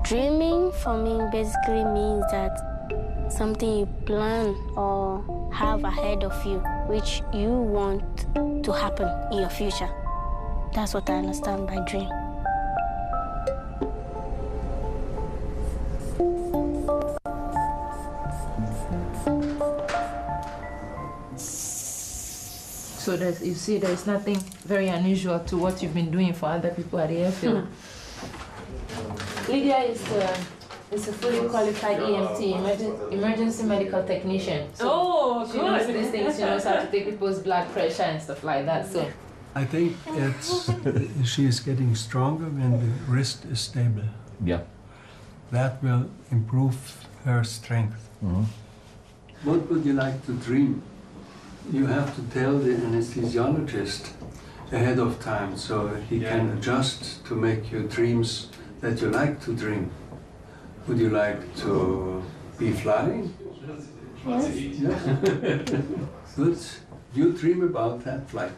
Dreaming for me basically means that something you plan or have ahead of you, which you want to happen in your future. That's what I understand by dream. So you see there's nothing very unusual to what you've been doing for other people at the airfield. Lydia is a fully qualified EMT, emergency medical technician. So she knows these things. She knows how to take people's blood pressure and stuff like that. So I think she is getting stronger when the wrist is stable. Yeah. That will improve her strength. Mm-hmm. What would you like to dream? You have to tell the anesthesiologist ahead of time so he can adjust to make your dreams that you like to dream. Would you like to be flying? Yes. Yeah. Good. You dream about that flight.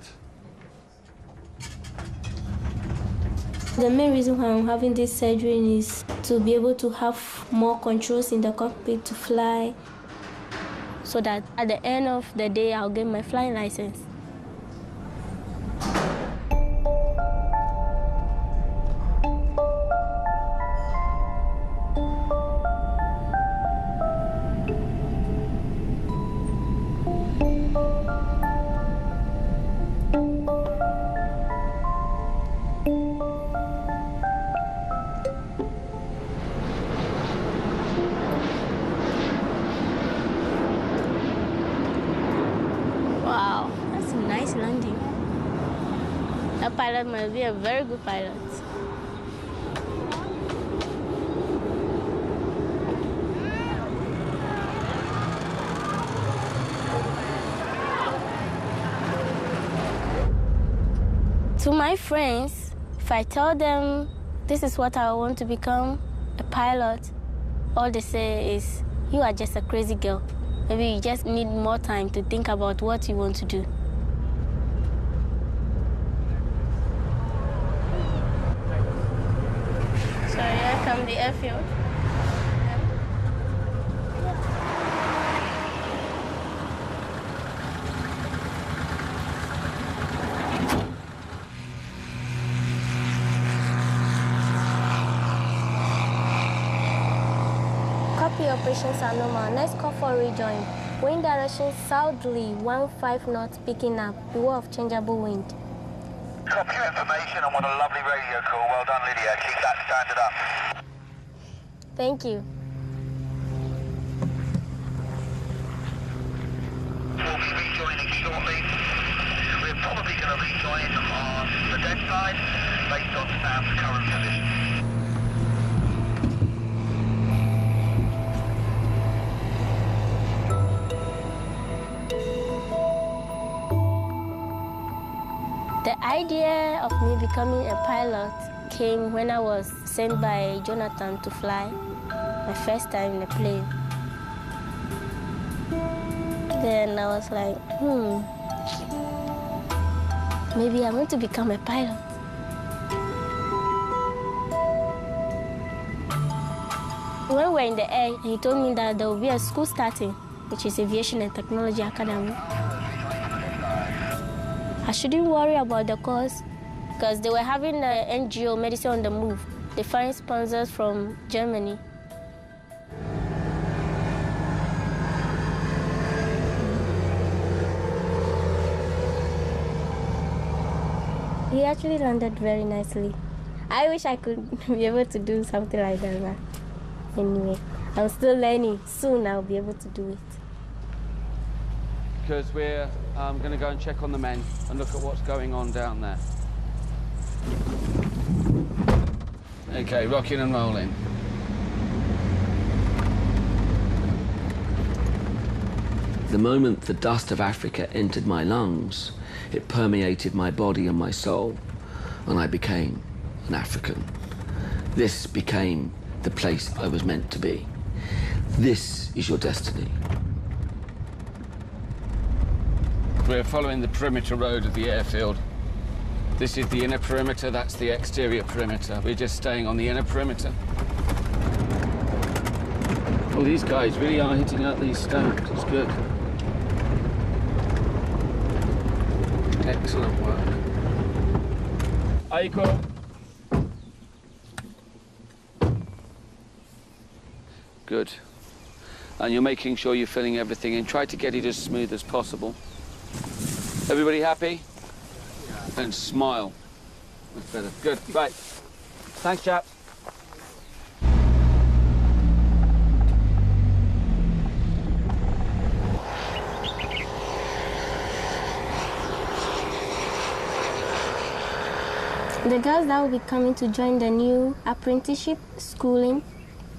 The main reason why I'm having this surgery is to be able to have more controls in the cockpit to fly, so that at the end of the day, I'll get my flying license. Wow, that's a nice landing. That pilot must be a very good pilot. To my friends, if I tell them this is what I want to become, a pilot, all they say is, you are just a crazy girl. Maybe you just need more time to think about what you want to do. Sorry, here come the airfield. Copy, operations are normal. Next call for rejoin. Wind direction southerly, 15 knots picking up. Beware of changeable wind. Copy your information and what a lovely radio call. Well done, Lydia. Keep that standard up. Thank you. We'll be rejoining shortly. We're probably going to rejoin on the deck side based on Sam's current position. The idea of me becoming a pilot came when I was sent by Jonathan to fly, my first time in a plane. Then I was like, maybe I want to become a pilot. When we were in the air, he told me that there will be a school starting, which is Aviation and Technology Academy. I shouldn't worry about the course because they were having the NGO, Medicine on the Move. They find sponsors from Germany. He actually landed very nicely. I wish I could be able to do something like that, but anyway, I'm still learning. Soon I'll be able to do it. Because we're going to go and check on the men and look at what's going on down there. Okay, rocking and rolling. The moment the dust of Africa entered my lungs, it permeated my body and my soul, and I became an African. This became the place I was meant to be. This is your destiny. We're following the perimeter road of the airfield. This is the inner perimeter, that's the exterior perimeter. We're just staying on the inner perimeter. Oh, these guys really are hitting out these stones. It's good. Excellent work. Aiko. Good. And you're making sure you're filling everything in. Try to get it as smooth as possible. Everybody happy? Yeah. And smile. That's better. Good. Right. Thanks, chap. The girls that will be coming to join the new apprenticeship schooling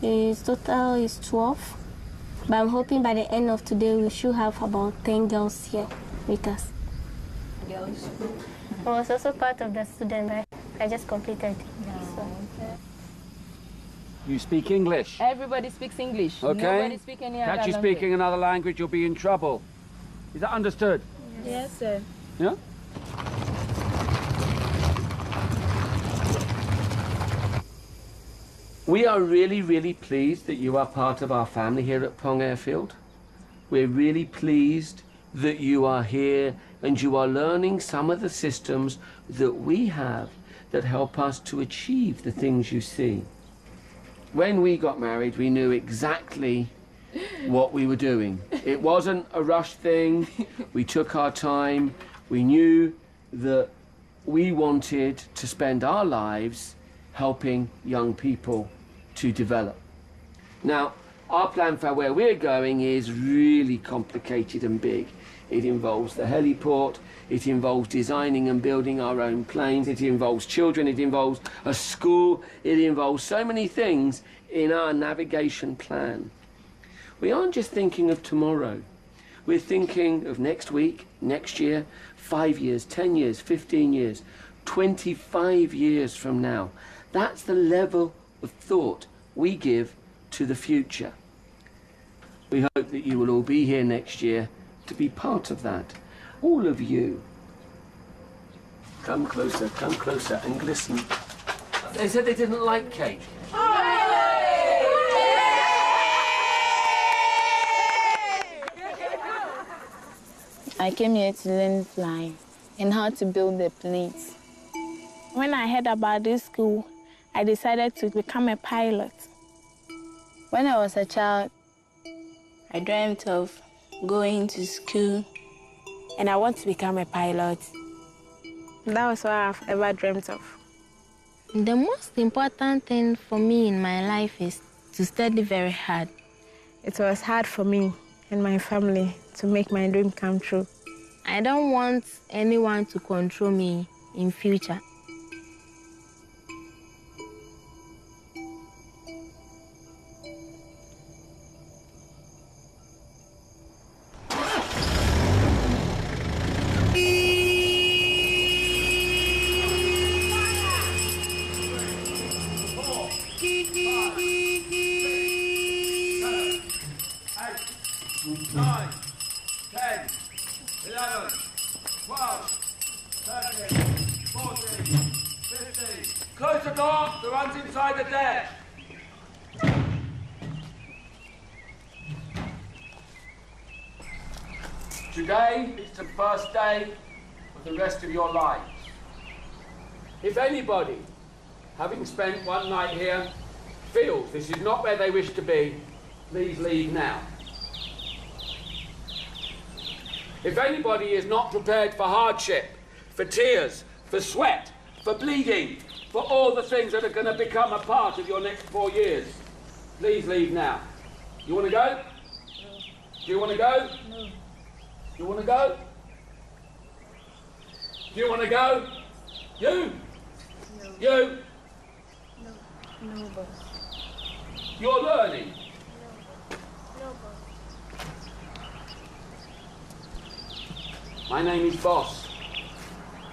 total is 12. But I'm hoping by the end of today we should have about 10 girls here with us. Girls? I was also part of the student, but I just completed. No. So. You speak English? Everybody speaks English. Okay. Nobody speaks any other Catch you language. speaking another language, you'll be in trouble. Is that understood? Yes, sir. Yeah? We are really, really pleased that you are part of our family here at Pong Airfield. We're really pleased that you are here and you are learning some of the systems that we have that help us to achieve the things you see. When we got married, we knew exactly what we were doing. It wasn't a rush thing. We took our time. We knew that we wanted to spend our lives helping young people to develop. Now, our plan for where we're going is really complicated and big. It involves the heliport, it involves designing and building our own planes, it involves children, it involves a school, it involves so many things in our navigation plan. We aren't just thinking of tomorrow. We're thinking of next week, next year, 5 years, 10 years, 15 years, 25 years from now. That's the level of thought we give to the future. We hope that you will all be here next year to be part of that. All of you. Come closer and listen. They said they didn't like cake. I came here to learn flying and how to build the planes. When I heard about this school, I decided to become a pilot. When I was a child, I dreamt of going to school. And I want to become a pilot. That was what I've ever dreamt of. The most important thing for me in my life is to study very hard. It was hard for me and my family to make my dream come true. I don't want anyone to control me in future. Close the door, the one's inside the deck. Today is the first day of the rest of your lives. If anybody, having spent one night here, feels this is not where they wish to be, please leave now. If anybody is not prepared for hardship, for tears, for sweat, for bleeding, for all the things that are going to become a part of your next 4 years, please leave now. You want to go? No. Do you want to go? No. You want to go? Do you want to go? You? No. You? No. No, boss. You're learning? No, boss. My name is Boss.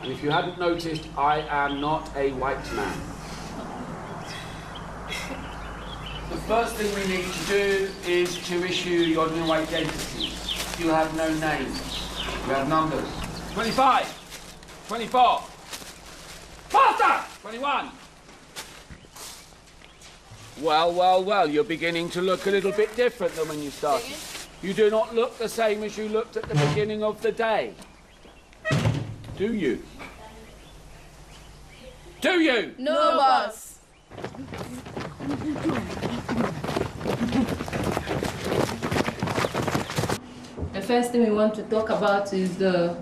And if you hadn't noticed, I am not a white man. The first thing we need to do is to issue your new identity. You have no names. You have numbers. 25, 24, faster! 21, Well, well, well, you're beginning to look a little bit different than when you started. You do not look the same as you looked at the beginning of the day. Do you? Do you? No, boss. The first thing we want to talk about is the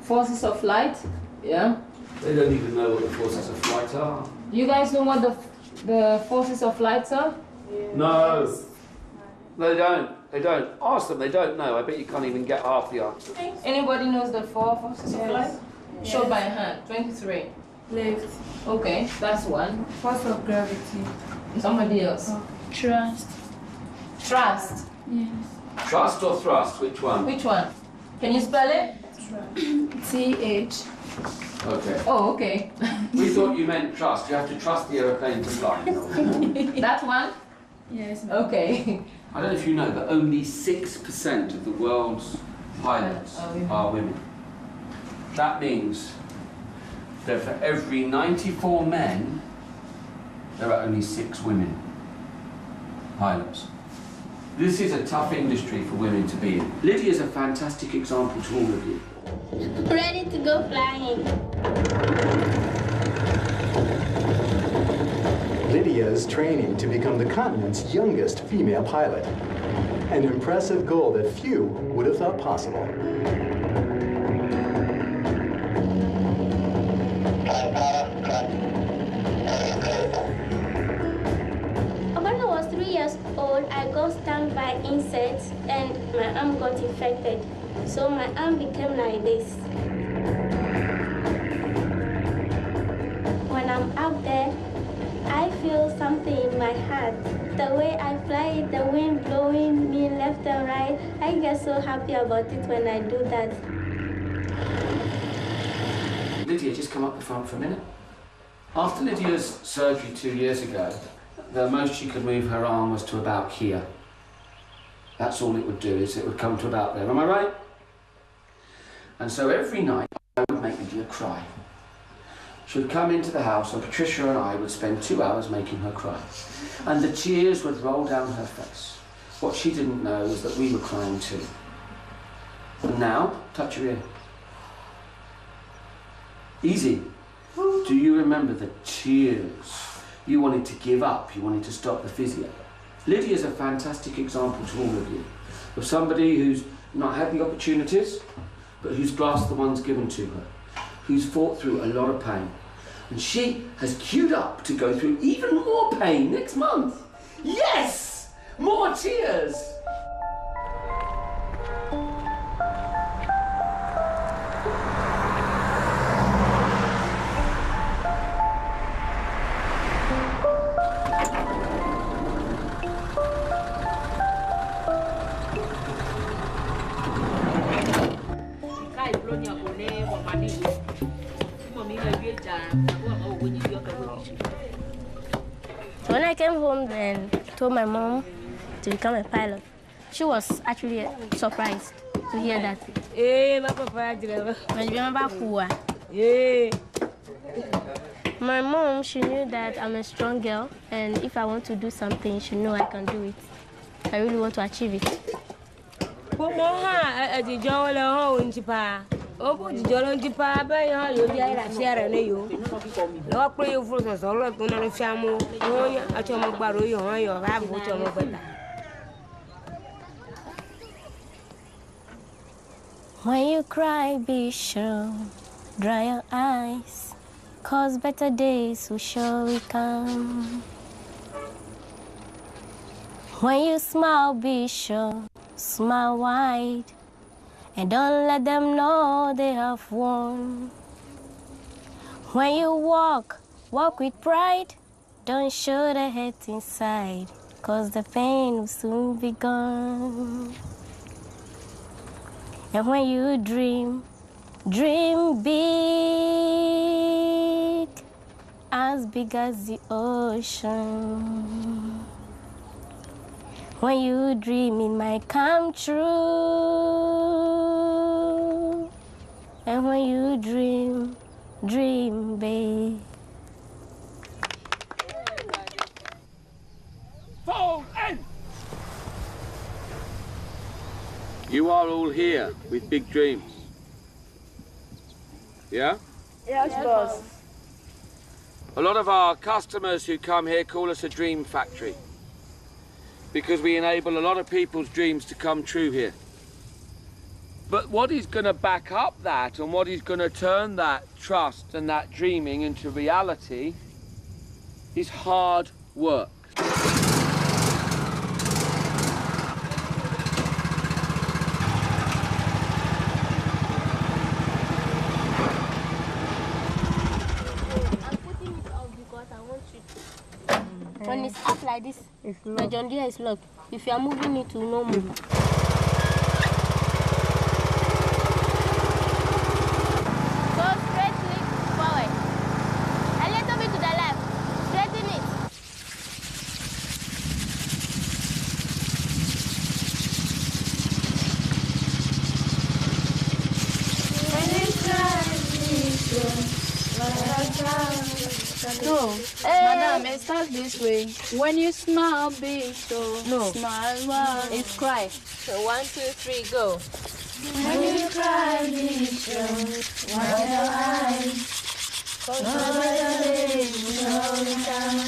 forces of light. Yeah? They don't even know what the forces of flight are. You guys know what the forces of light are? No. They don't. They don't. Ask them, they don't know. I bet you can't even get half the answer. Anybody knows the four forces of light? Show by hand. 23. Left. Okay, that's one. Force of gravity. Somebody else. Trust. Trust. Yes. Trust or thrust? Which one? Which one? Can you spell it? TH. Okay. Oh, okay. We thought you meant trust. You have to trust the aeroplane to fly. That one? Yes. Okay. I don't know if you know, but only 6% of the world's pilots are women. That means that for every 94 men, there are only 6 women pilots. This is a tough industry for women to be in. Lydia's a fantastic example to all of you. Ready to go flying. Lydia is training to become the continent's youngest female pilot. An impressive goal that few would have thought possible. When I was 3 years old, I got stung by insects and my arm got infected. So my arm became like this. When I'm out there, I feel something in my heart. The way I fly, the wind blowing me left and right, I get so happy about it when I do that. Lydia, just come up the front for a minute. After Lydia's surgery 2 years ago, the most she could move her arm was to about here. That's all it would do, is it would come to about there. Am I right? And so every night I would make Lydia cry. She would come into the house and Patricia and I would spend 2 hours making her cry. And the tears would roll down her face. What she didn't know was that we were crying too. And now, touch your ear. Easy. Do you remember the tears? You wanted to give up, you wanted to stop the physio. Lydia's a fantastic example to all of you, of somebody who's not had the opportunities, but who's grasped the ones given to her, who's fought through a lot of pain. And she has queued up to go through even more pain next month. Yes! More tears! When I came home and told my mom to become a pilot, she was actually surprised to hear that. My mom, she knew that I'm a strong girl, and if I want to do something, she knew I can do it. I really want to achieve it. When you cry, be sure, dry your eyes, 'cause better days will surely come. When you smile, be sure, smile wide, and don't let them know they have won. When you walk, walk with pride, don't show the hate inside, 'cause the pain will soon be gone. And when you dream, dream big as the ocean. When you dream, it might come true. And when you dream, dream big. you are all here with big dreams. Yeah? Yes, boss. A lot of our customers who come here call us a dream factory because we enable a lot of people's dreams to come true here. But what is going to back up that and what is going to turn that trust and that dreaming into reality is hard work. When it's up like this, the John Deere is locked. If you are moving it, will not move. Go straightly forward. A little bit to the left. Straighten it. No, madam, it starts this way. When you smile, be sure. No. Smile once. It's cry. So 1, 2, 3, go. When you cry, be sure. Wipe your eyes. Cover your lips all the time.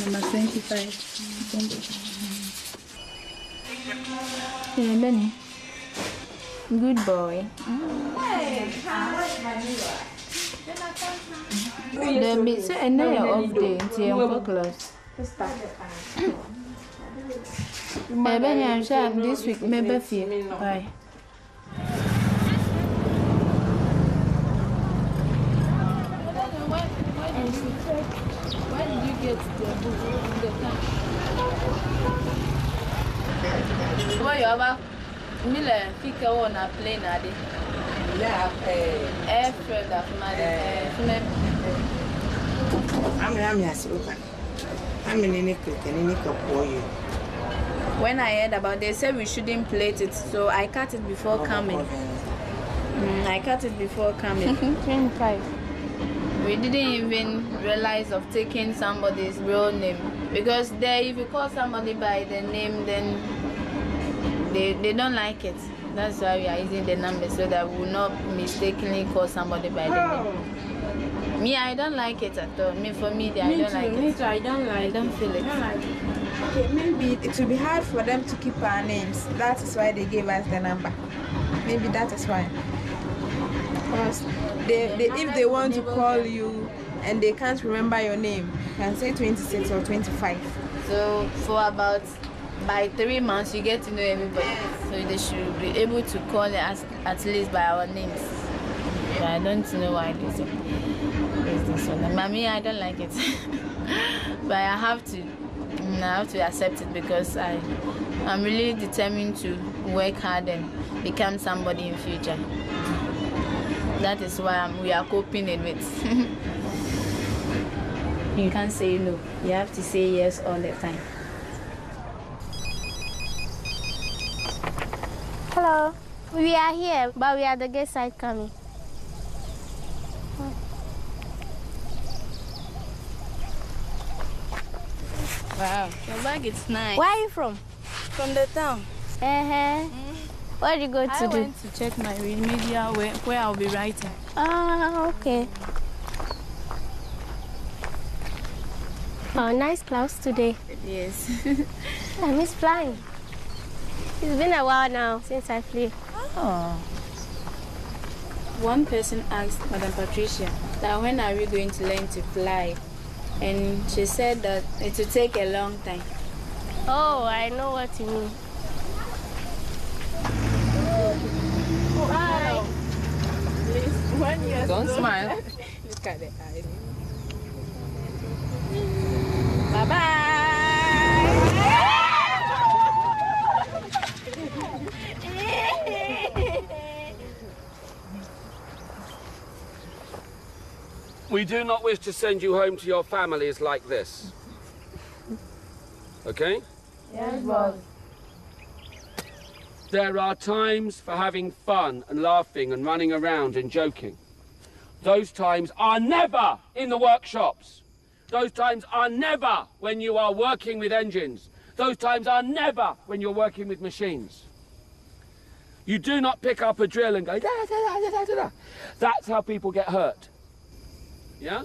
Number 25. Yeah, Benny. Good boy. The bit say another off day until class. Maybe I'm sure this week maybe feel. Bye. Where did you get the book? Where you are? Miller, pick on a plane, Addy. Yeah, airfreight of I'm in any cook and any cup for you. When I heard about it, they said we shouldn't plate it, so I cut it before coming. I cut it before coming. 25. We didn't even realize of taking somebody's real name because if you call somebody by the name, then they don't like it. That's why we are using the number so that we will not mistakenly call somebody by the name. Me, I don't like it at all. For me, I don't like it. Me too, I don't like I don't feel it. Okay, maybe it will be hard for them to keep our names. That is why they gave us the number. Maybe that is why. Because if they want to call you and they can't remember your name, you can say 26 or 25. So for about by 3 months, you get to know everybody. So they should be able to call us at least by our names. But I don't know why this is this one. Mommy, I don't like it. But I have to accept it because I'm really determined to work hard and become somebody in future. That is why we are coping with it. You can't say no. You have to say yes all the time. Hello. We are here, but we are the gate side coming. Wow, your bag is nice. Where are you from? From the town. Where did you go to I went to check my remedial where I'll be writing. Ah, okay. Oh, nice clouds today. Yes. I miss flying. It's been a while now since I flew. Oh. One person asked Madam Patricia that when are we going to learn to fly? And she said that it will take a long time. Oh, I know what you mean. Bye. Don't smile. Look at the eyes. Bye-bye. We do not wish to send you home to your families like this. Okay? Yes, boss. There are times for having fun and laughing and running around and joking. Those times are never in the workshops. Those times are never when you are working with engines. Those times are never when you're working with machines. You do not pick up a drill and go, da, da, da, da, da, da, da. That's how people get hurt. Yeah?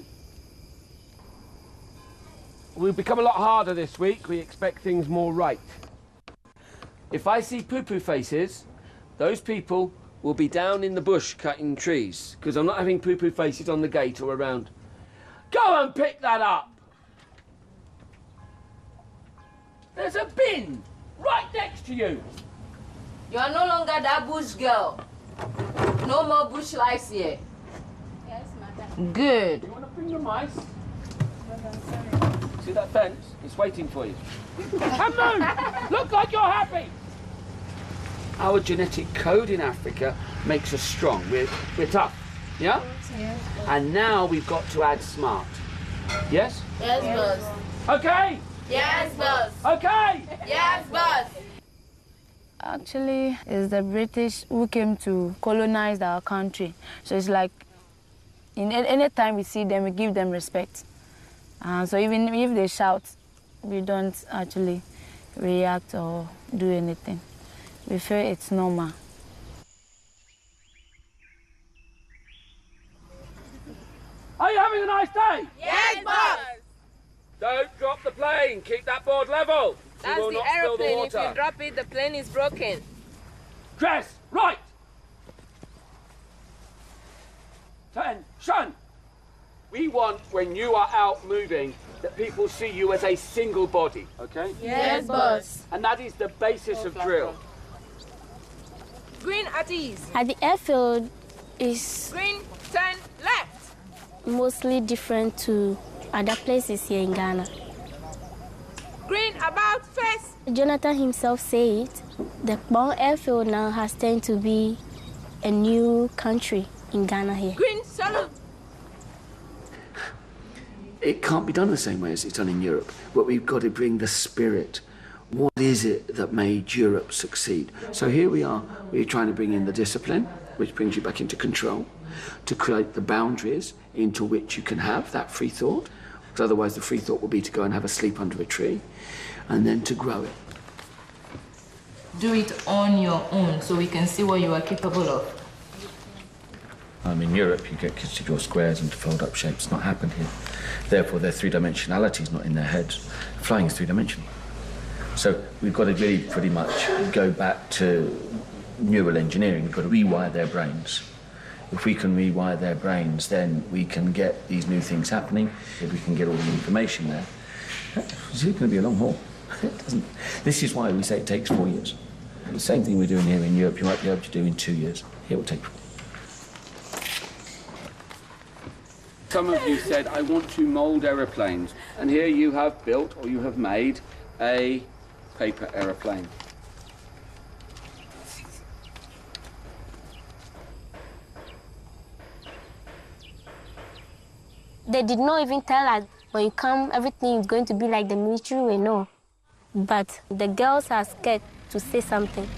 We've become a lot harder this week. We expect things more right. If I see poo-poo faces, those people will be down in the bush cutting trees, because I'm not having poo-poo faces on the gate or around. Go and pick that up! There's a bin right next to you. You are no longer that bush girl. No more bush lives here. Yes, madam. Good. You want to bring the mice? See that fence? It's waiting for you. Come on! Look like you're happy! Our genetic code in Africa makes us strong. We're tough. Yeah? Yes. And now we've got to add smart. Yes? Yes, boss. Okay! Yes, boss. Okay! Yes, boss. Actually, it's the British who came to colonize our country. So it's like, any time we see them, we give them respect. So even if they shout, we don't actually react or do anything. We feel it's normal. Are you having a nice day? Yes, boss. Don't drop the plane. Keep that board level. That's You will the not spill the aeroplane. If water. you drop it, the plane is broken. Dress, right! Attention! We want, when you are out moving, that people see you as a single body, okay? Yes, boss. And that is the basis of drill. Green at ease. At the airfield is Green, turn left. mostly different to other places here in Ghana. Green about face. Jonathan himself said the Kpong airfield now has turned to be a new country in Ghana here. Green, salute. It can't be done the same way as it's done in Europe, but we've got to bring the spirit. What is it that made Europe succeed? So here we are, we're trying to bring in the discipline, which brings you back into control, to create the boundaries into which you can have that free thought, because otherwise the free thought will be to go and have a sleep under a tree, and then to grow it. Do it on your own so we can see what you are capable of. In Europe, you get kids to draw squares and to fold up shapes. It's not happened here. Therefore, their three-dimensionality is not in their heads. Flying is three-dimensional. So we've got to really pretty much go back to neural engineering. We've got to rewire their brains. If we can rewire their brains, then we can get these new things happening. If we can get all the information there, it's going to be a long haul. It doesn't. This is why we say it takes 4 years. The same thing we're doing here in Europe, you might be able to do in 2 years. Here it will take 4. Some of you said, I want to mould aeroplanes. And here you have built, or you have made, a paper aeroplane. They did not even tell us when you come, everything is going to be like the military way, no. But the girls are scared to say something.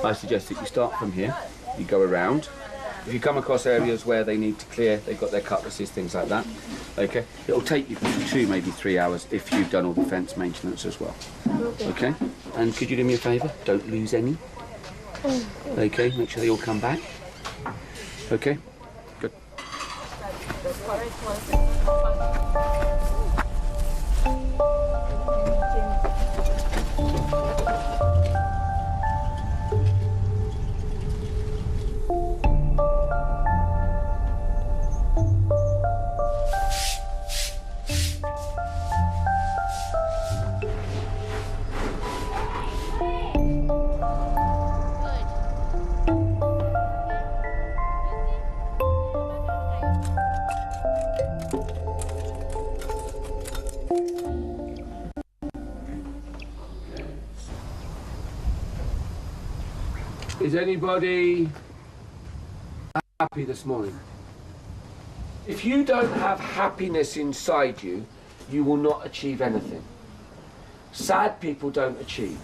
I suggest that you start from here, you go around. If you come across areas where they need to clear, they've got their cutlasses, things like that, okay? It'll take you 2, maybe 3 hours if you've done all the fence maintenance as well. Okay? And could you do me a favour? Don't lose any. Okay, make sure they all come back. Okay? Good. Is anybody happy this morning? If you don't have happiness inside you, you will not achieve anything. Sad people don't achieve.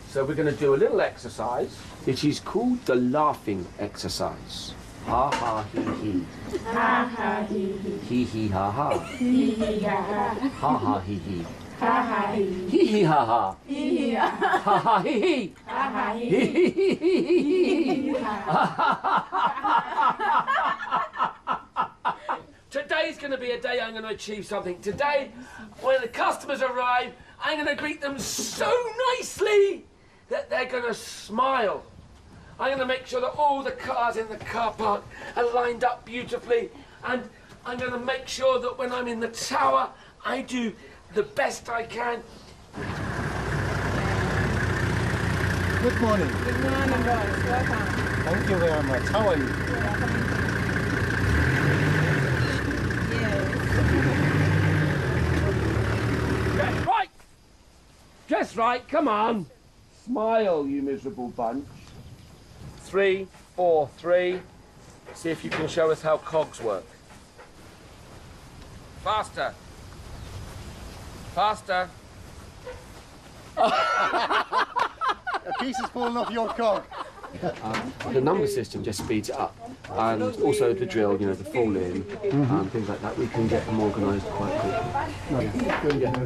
So we're going to do a little exercise. It is called the laughing exercise. Ha ha hee hee. Ha ha hee hee. Hee hee ha ha. Hee hee ha ha. Ha ha hee hee. Ha ha hee hee. Hee hee ha ha. Hee hee ha ha. Ha ha hee hee. Ha ha hee Hee hee. hee hee hee. Today's going to be a day I'm going to achieve something. Today, when the customers arrive, I'm going to greet them so nicely that they're going to smile. I'm going to make sure that all the cars in the car park are lined up beautifully, and I'm going to make sure that when I'm in the tower, I do the best I can. Good morning. Good morning, boys. Welcome. Thank you very much. How are you? Just right! Just right, come on! Smile, you miserable bunch. 3, 4, 3. See if you can show us how cogs work. Faster. Faster. A piece is falling off your cog. The number system just speeds it up. And also the drill, you know, the fall in, things like that, we can get them organised quite quickly.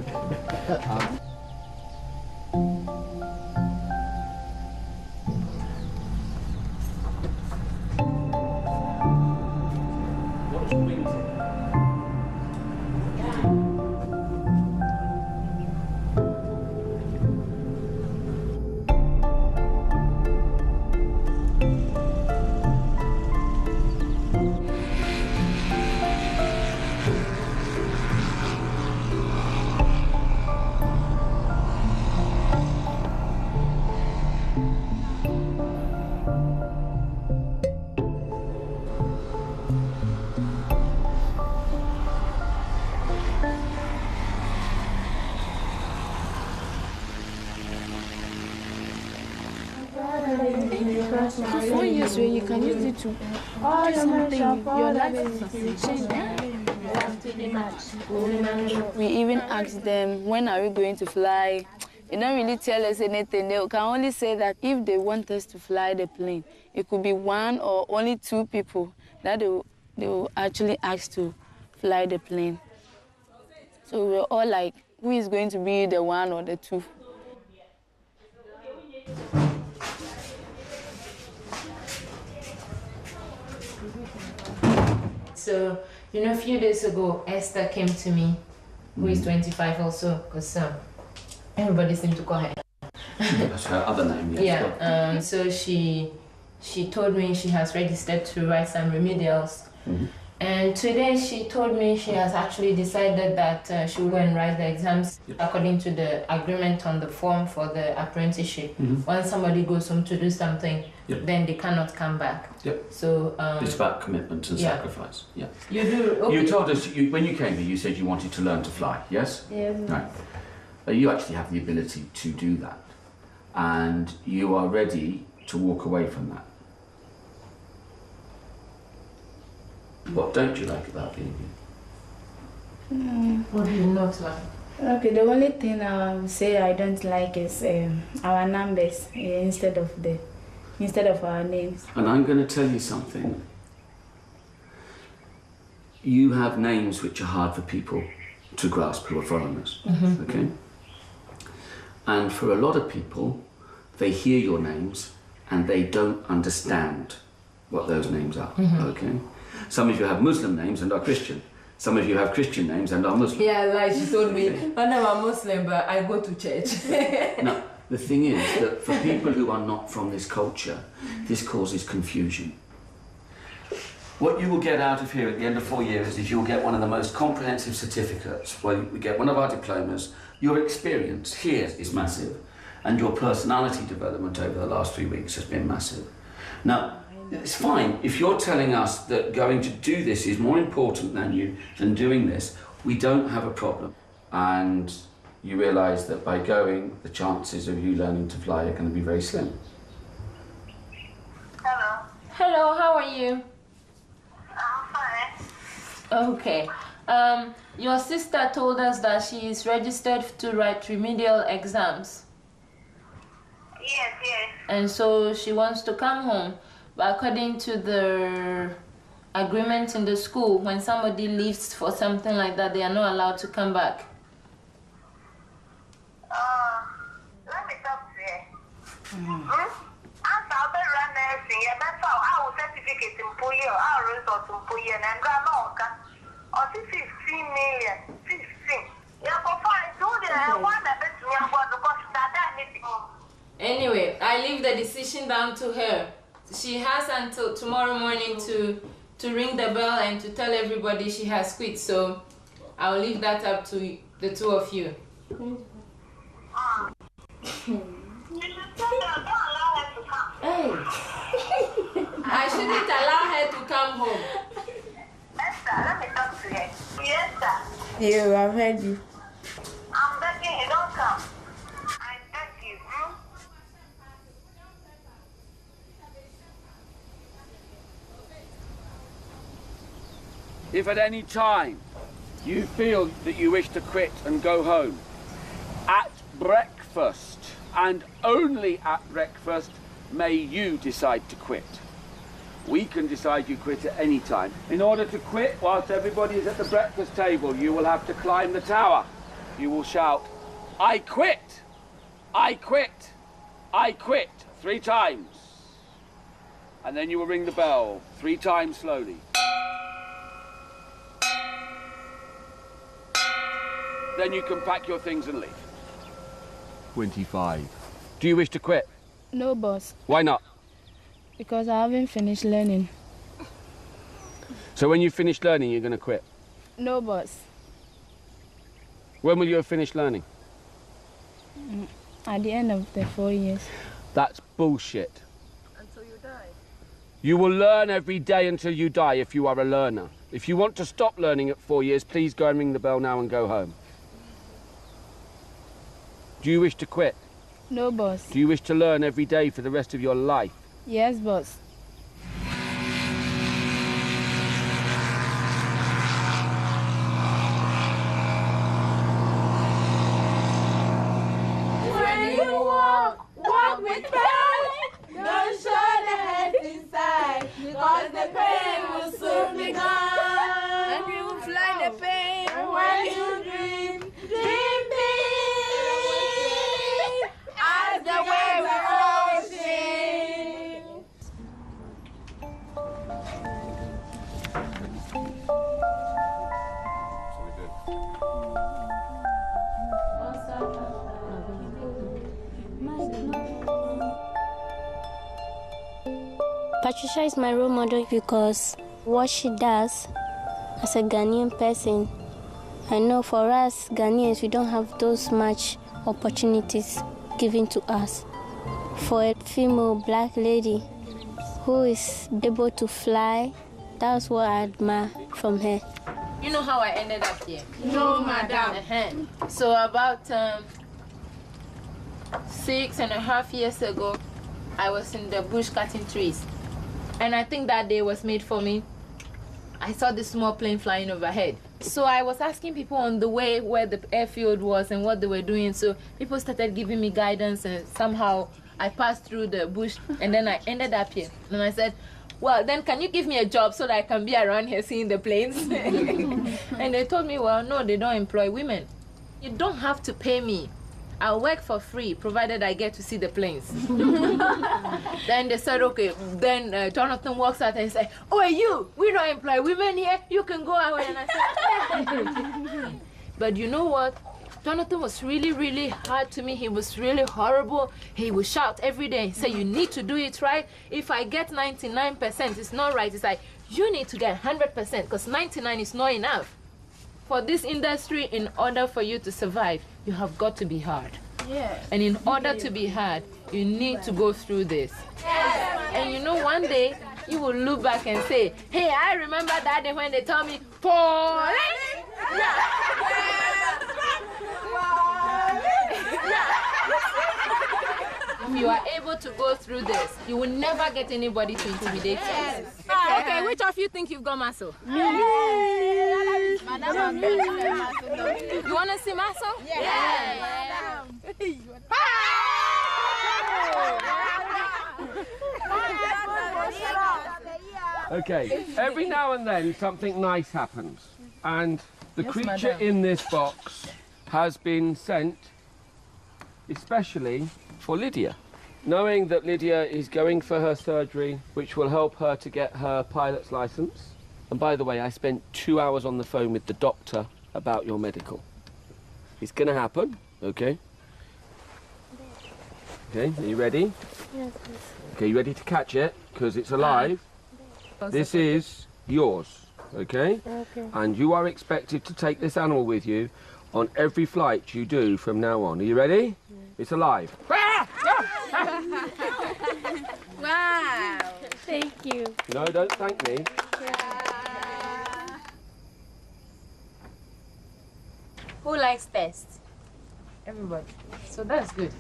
For 4 years, where you can use it to do something, your life is changed. We even ask them, when are we going to fly? They don't really tell us anything. They can only say that if they want us to fly the plane, it could be 1 or only 2 people that they will actually ask to fly the plane. So we're all like, who is going to be the 1 or the 2? So, you know, a few days ago, Esther came to me, who is 25 also, because everybody seemed to call her. That's her other name, yes. Yeah, so she told me she has registered to write some remedials. And today she told me she has actually decided that she will go and write the exams according to the agreement on the form for the apprenticeship. Once somebody goes home to do something, then they cannot come back. So it's about commitment and sacrifice. Yeah. You do. Okay. You told us when you came here, you said you wanted to learn to fly. Yes. Yes. Right. You actually have the ability to do that, and you are ready to walk away from that. What don't you like about being here? What do you not like? Okay, the only thing I would say I don't like is our numbers instead of our names. And I'm going to tell you something. You have names which are hard for people to grasp who are foreigners. Okay? And for a lot of people, they hear your names and they don't understand what those names are. Okay? Some of you have Muslim names and are Christian. Some of you have Christian names and are Muslim. Yeah, like she told me, I'm a Muslim, but I go to church. Now, the thing is that for people who are not from this culture, this causes confusion. What you will get out of here at the end of 4 years is you'll get one of the most comprehensive certificates, where we get one of our diplomas. Your experience here is massive, and your personality development over the last 3 weeks has been massive. Now, it's fine. If you're telling us that going to do this is more important than doing this, we don't have a problem. And you realise that by going, the chances of you learning to fly are going to be very slim. Hello. Hello, how are you? I'm fine. Okay. Your sister told us that she is registered to write remedial exams. Yes. And so she wants to come home. But according to the agreement in the school, when somebody leaves for something like that, they are not allowed to come back. Let me talk to you. I'll be running our certificate in Puyo, our resort in Puyo, and Granoka. Or 15 million, 15. Yeah, for 5 2 one that Anyway, I leave the decision down to her. She has until tomorrow morning to ring the bell and to tell everybody she has quit. So I'll leave that up to the two of you. Hey. I shouldn't allow her to come home. Esther, let me talk to you. Yes, sir. Yeah, I've heard you. I'm begging you, don't come. I beg you. If at any time you feel that you wish to quit and go home, at breakfast, and only at breakfast, may you decide to quit. We can decide you quit at any time. In order to quit, whilst everybody is at the breakfast table, you will have to climb the tower. You will shout, "I quit! I quit! I quit!" 3 times. And then you will ring the bell 3 times slowly. Then you can pack your things and leave. 25. Do you wish to quit? No, boss. Why not? Because I haven't finished learning. So when you finish learning, you're going to quit? No, boss. When will you have finished learning? At the end of the 4 years. That's bullshit. Until you die. You will learn every day until you die if you are a learner. If you want to stop learning at 4 years, please go and ring the bell now and go home. Do you wish to quit? No, boss. Do you wish to learn every day for the rest of your life? Yes, boss. When you walk with pain. Don't show the head inside, because the pain will soon be gone. And we will fly the pain. And when you dream big as the waves of ocean. Patricia is my role model because what she does as a Ghanaian person, I know for us Ghanaians, we don't have those much opportunities given to us. For a female black lady who is able to fly, that's what I admire from her. You know how I ended up here? No, madam. So about 6.5 years ago, I was in the bush cutting trees. And I think that day was made for me. I saw this small plane flying overhead. So I was asking people on the way where the airfield was and what they were doing. So people started giving me guidance, and somehow I passed through the bush and then I ended up here. And I said, well, then can you give me a job so that I can be around here seeing the planes? And they told me, well, no, they don't employ women. You don't have to pay me. I'll work for free, provided I get to see the planes. Then they said, okay. Then Jonathan walks out and said, oh, you, we don't employ women here. You can go away. And I said, but you know what? Jonathan was really, really hard to me. He was really horrible. He would shout every day and say, you need to do it right. If I get 99%, it's not right. It's like, you need to get 100% because 99 is not enough. For this industry, in order for you to survive, you have got to be hard. Yes. And in order to be hard, you need to go through this. Yes. And you know, one day, you will look back and say, hey, I remember that day when they told me, Pauline! If you are able to go through this, you will never get anybody to intimidate you. Yes. Okay, which of you think you've got muscle? Yes. You want to see muscle? Yes. Okay, every now and then something nice happens, and the creature in this box has been sent especially for Lydia. Knowing that Lydia is going for her surgery, which will help her to get her pilot's license. And by the way, I spent 2 hours on the phone with the doctor about your medical. It's going to happen, okay? Okay, are you ready? Yes. Okay, you ready to catch it? Because it's alive. This is yours, okay? Okay. And you are expected to take this animal with you on every flight you do from now on. Are you ready? Yeah. It's alive. Wow. Thank you. No, don't thank me. Who likes tests? Everybody. So that's good.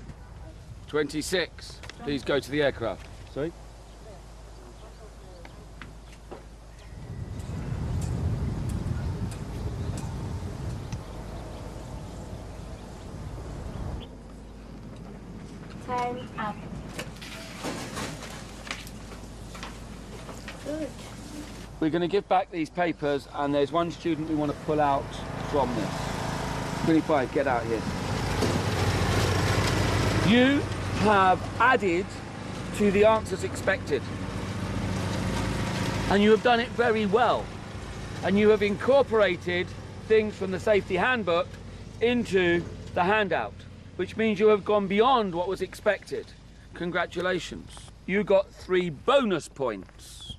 26. Please go to the aircraft. Sorry? Time up. Good. We're going to give back these papers, and there's one student we want to pull out from this. 25, get out here. You have added to the answers expected. And you have done it very well. And you have incorporated things from the safety handbook into the handout, which means you have gone beyond what was expected. Congratulations. You got 3 bonus points.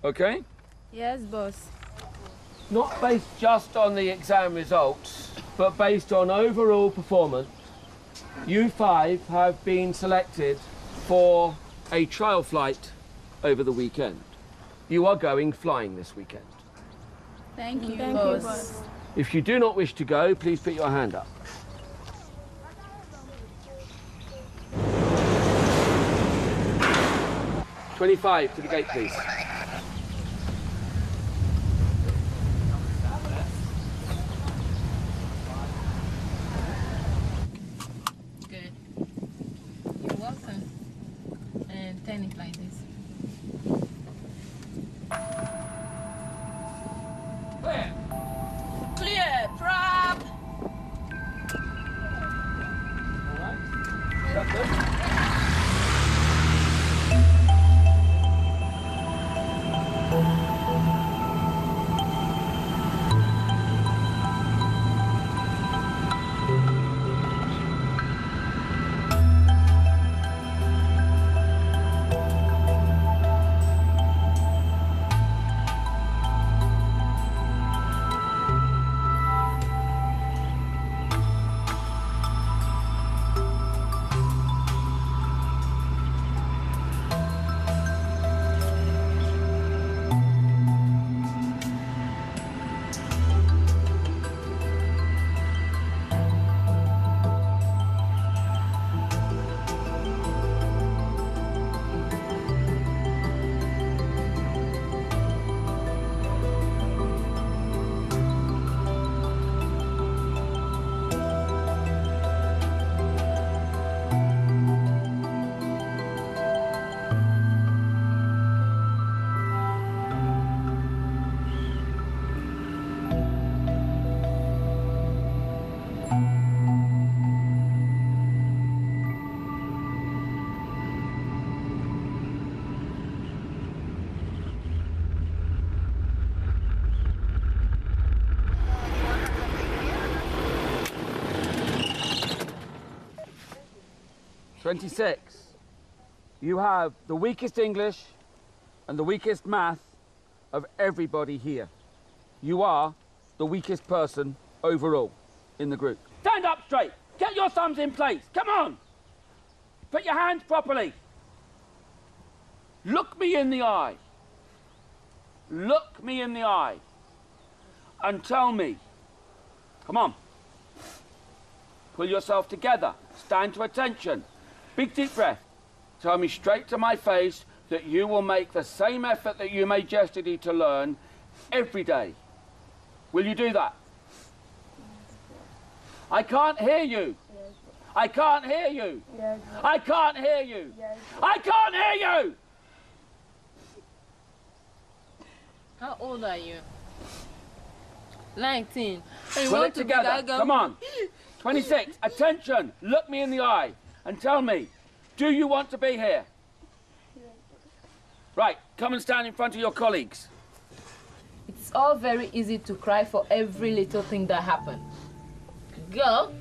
Okay? Yes, boss. Not based just on the exam results, but based on overall performance. You 5 have been selected for a trial flight over the weekend. You are going flying this weekend. Thank you, Thank boss. you, boss. If you do not wish to go, please put your hand up. "25 to the gate, please." Good. You're welcome. And turn it like this. Clear. Clear, prop. All right. That's good. "26. You have the weakest English and the weakest math of everybody here. You are the weakest person overall in the group. Stand up straight. Get your thumbs in place. Come on. Put your hands properly. Look me in the eye. Look me in the eye. And tell me. Come on. Pull yourself together. Stand to attention. Big deep breath. Tell me straight to my face that you will make the same effort that you made yesterday to learn every day. Will you do that? I can't hear you. Yes. I can't hear you. Yes. I can't hear you. Yes. I can't hear you. How old are you? 19. You Put want it to be together. that girl? Come on. 26. Attention. Look me in the eye and tell me, do you want to be here? Right. Come and stand in front of your colleagues. It's all very easy to cry for every little thing that happened. Girl,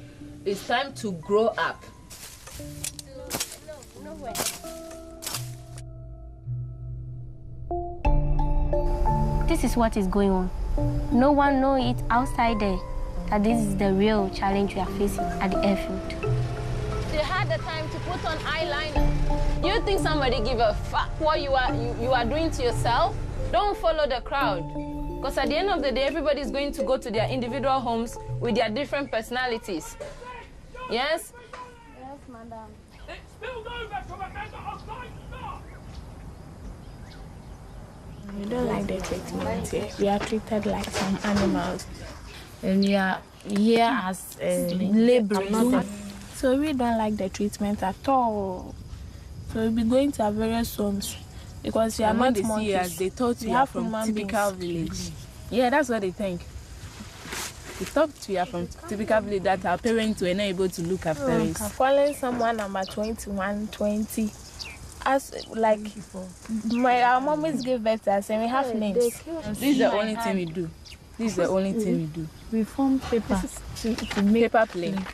it's time to grow up. No way. This is what is going on. No one knows it outside there that this is the real challenge we are facing at the airfield. They had the time to put on eyeliner. You think somebody give a fuck what you are doing to yourself? Don't follow the crowd. Because at the end of the day, everybody's going to go to their individual homes with their different personalities. Yes? Yes, madam. It spilled over from a member of my staff. We don't like the treatment here. We are treated like some animals. And we are here as laborers. So we don't like the treatment at all. So we'll be going to our various homes because we are not monkeys. They thought we are from typical village. Yeah, that's what they think. They thought we are from typical village that our parents were not able to look after us. I'm calling someone number 21, 20. As like our mommies give birth to us and we have names. This is the only thing we do. This is the only thing we do. We form paper to make paper plane.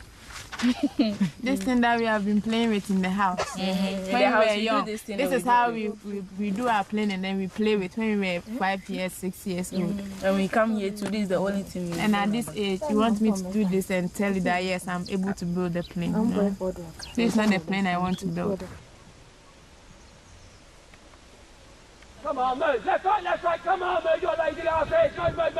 This thing that we have been playing with in the house. When we were young, this is how we do our playing and then we play with when we were 5 years, 6 years old. And we come here to this is the only thing we do. And at this age, you want me to do this and tell you that yes, I'm able to build the plane. No. This is not the plane I want to build. Come on, move. Left, right. Come on, move your lazy asses. Move.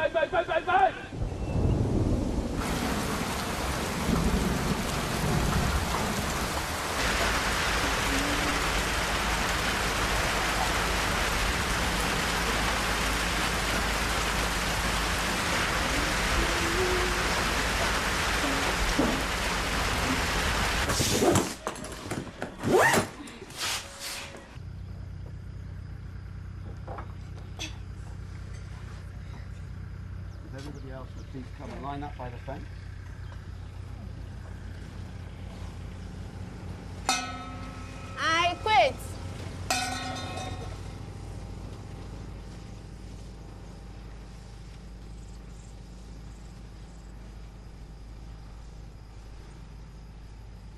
Everybody else would please come and line up by the fence. I quit.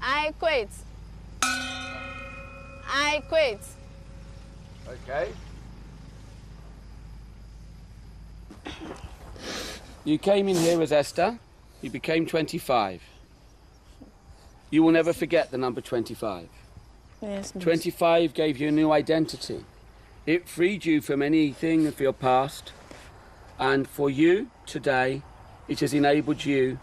I quit. I quit. Okay. You came in here as Esther. You became 25. You will never forget the number 25. Yes, miss. 25 gave you a new identity. It freed you from anything of your past. And for you, today, it has enabled you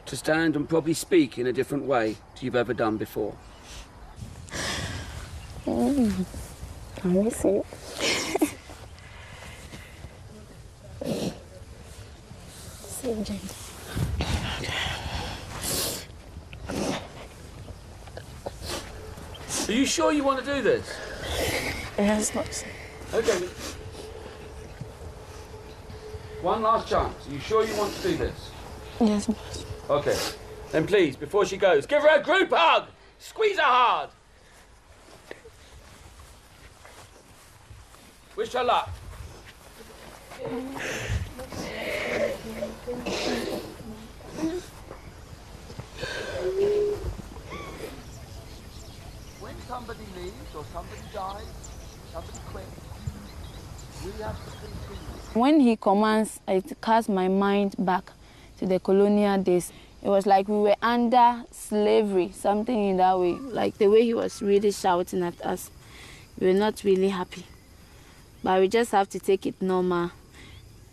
to stand and probably speak in a different way to you've ever done before. Can we see? Are you sure you want to do this? Yes, boss. Okay. One last chance. Are you sure you want to do this? Yes, boss. Okay. Then please, before she goes, give her a group hug! Squeeze her hard! Wish her luck. When somebody leaves or somebody dies, somebody quits, we have to continue. When he commands, it casts my mind back to the colonial days. It was like we were under slavery, something in that way. Like the way he was really shouting at us, we were not really happy. But we just have to take it normal.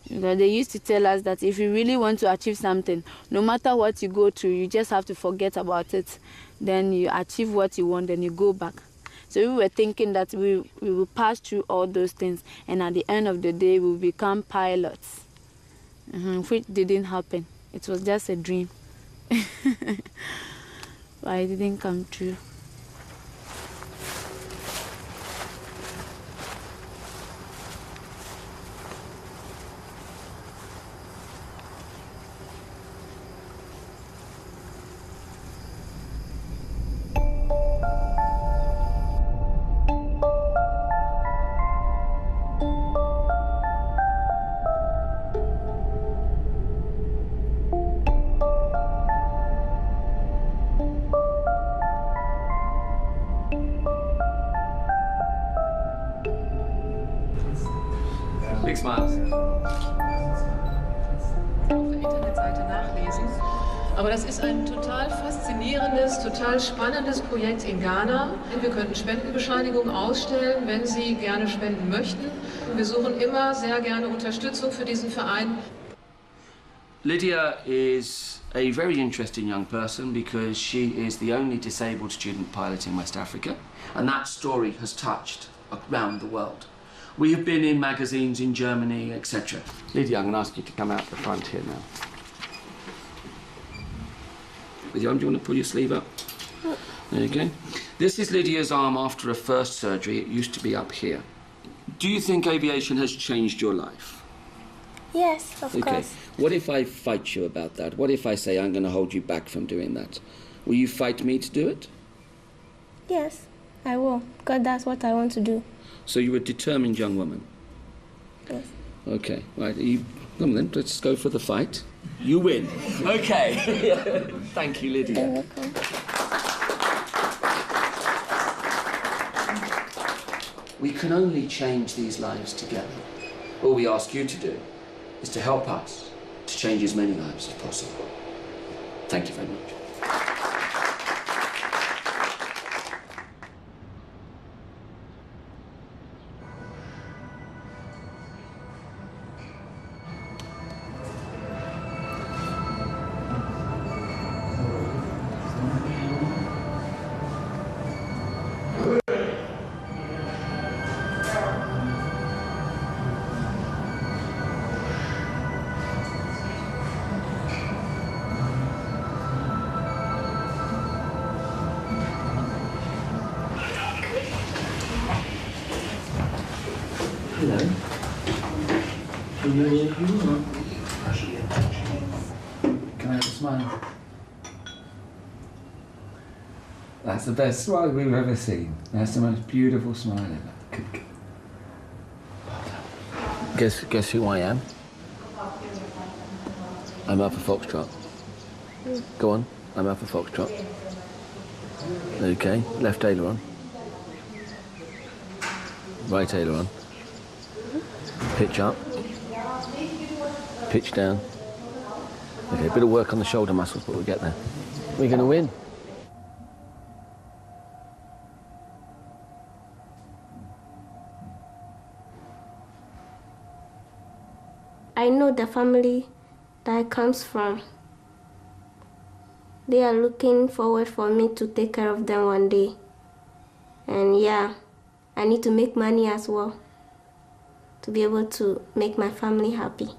Because they used to tell us that if you really want to achieve something, no matter what you go through, you just have to forget about it. Then you achieve what you want, then you go back. So we were thinking that we will pass through all those things, and at the end of the day, we will become pilots, which didn't happen. It was just a dream. But it didn't come true. Big smiles. Internetseite nachlesen. Aber das ist ein total faszinierendes, total spannendes Projekt in Ghana. Wir könnten Spendenbescheinigungen ausstellen, wenn Sie gerne spenden möchten. Wir suchen immer sehr gerne Unterstützung für diesen Verein. Lydia is a very interesting young person because she is the only disabled student pilot in West Africa, and that story has touched around the world. We have been in magazines in Germany, etc. Lydia, I'm going to ask you to come out the front here now. With your arm, do you want to pull your sleeve up? There you go. This is Lydia's arm after her first surgery. It used to be up here. Do you think aviation has changed your life? Yes, of course. What if I fight you about that? What if I say I'm going to hold you back from doing that? Will you fight me to do it? Yes, I will, because that's what I want to do. So you're a determined young woman? Yes. Okay, right. Come on then, let's go for the fight. You win. Okay. Thank you, Lydia. You're welcome. We can only change these lives together. All we ask you to do is to help us to change as many lives as possible. Thank you very much. Hello. Can I have a smile? That's the best smile we've ever seen. That's the most beautiful smile ever. Guess who I am? I'm Alpha Foxtrot. Go on, I'm Alpha Foxtrot. Okay, left aileron. Right aileron. Pitch up. Pitch down. Okay, a bit of work on the shoulder muscles, but we'll get there. We're going to win. I know the family that I comes from. They are looking forward for me to take care of them one day. And yeah, I need to make money as well to be able to make my family happy.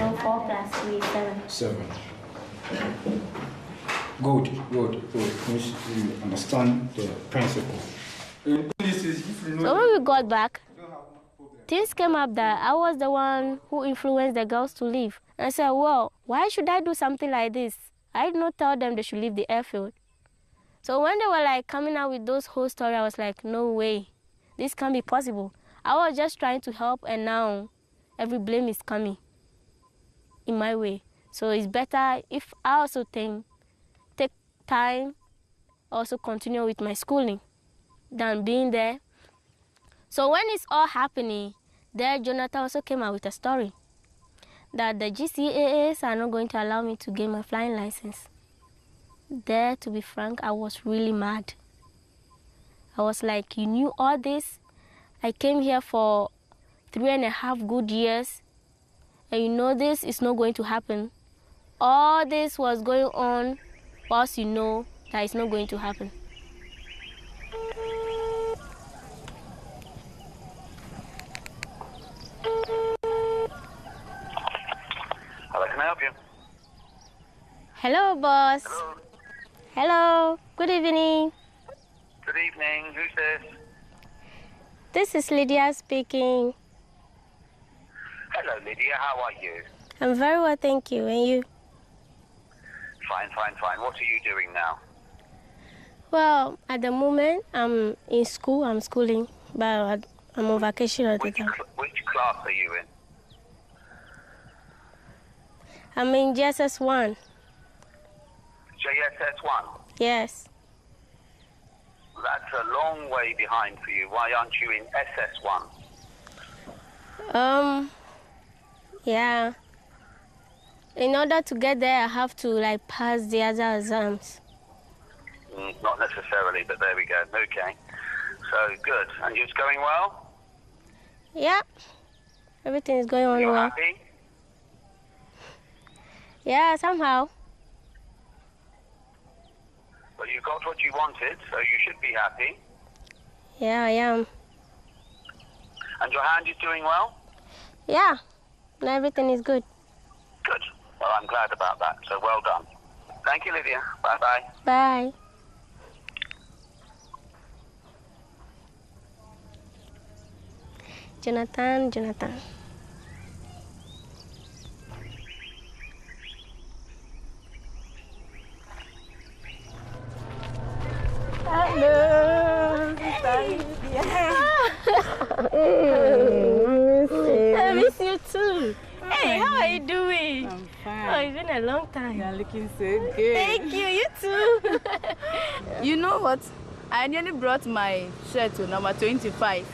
So 4 plus 3 is 7. 7. Good. Means you understand the principle. So when we got back, things came up that I was the one who influenced the girls to leave. And I said, well, why should I do something like this? I did not tell them they should leave the airfield. So when they were like coming out with those whole story, I was like, no way, this can't be possible. I was just trying to help, and now every blame is coming in my way. So it's better if I also take time, also continue with my schooling than being there. So when it's all happening, there Jonathan also came out with a story that the GCAAs are not going to allow me to get my flying license. There, to be frank, I was really mad. I was like, you knew all this? I came here for 3.5 good years, and you know this is not going to happen. All this was going on whilst you know that it's not going to happen. Hello, can I help you? Hello, boss. Hello. Hello. Good evening. Good evening. Who's this? This is Lydia speaking. Hello, Lydia. How are you? I'm very well, thank you. And you? Fine, fine, fine. What are you doing now? Well, at the moment, I'm in school. I'm schooling, but I'm on vacation at the time. Which class are you in? I'm in JSS1. JSS1? Yes. That's a long way behind for you. Why aren't you in SS1? Yeah. In order to get there, I have to like pass the other exams. Not necessarily, but there we go. Okay. So, good. And it's going well? Yeah. Everything is going on You're well. happy? Yeah, somehow. Well, you got what you wanted, so you should be happy. Yeah, I am. And your hand is doing well? Yeah. And everything is good. Good. Well, I'm glad about that, so well done. Thank you, Lydia. Bye-bye. Bye. Jonathan. Hello. I miss you too. Hey, how are you doing? I'm fine. Oh, it's been a long time. You're looking so good. Thank you, you too. You know what? I nearly brought my shirt to number 25.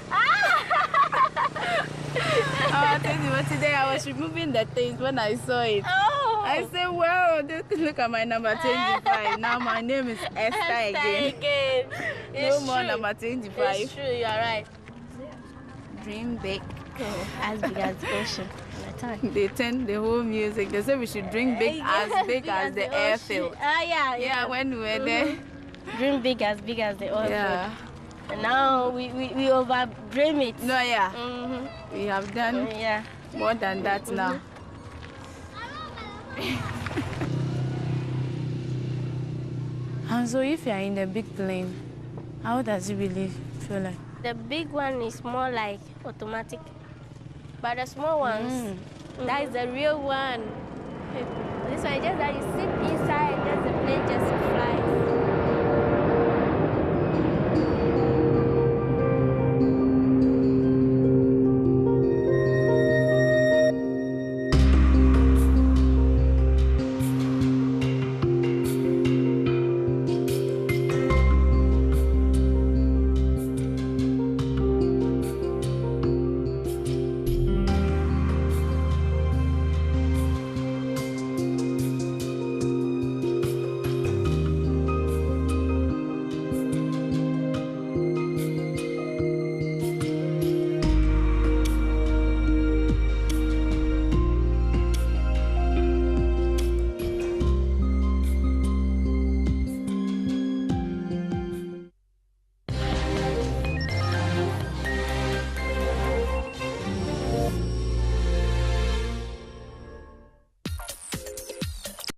Today I was removing the things when I saw it. Oh. I said, wow, look at my number 25. Now my name is Esther again. No more number 25. It's true, you are right. Dream big. As big as the ocean. They turn the whole music. They say we should dream big as big as the airfield. Yeah. When we were there. Dream big as the oil Yeah. field. And now we over dream it. No, yeah. We have done more than that now. And so if you are in the big plane, how does it really feel like? The big one is more like automatic. But the small ones, that is the real one. This one is just that you sit inside,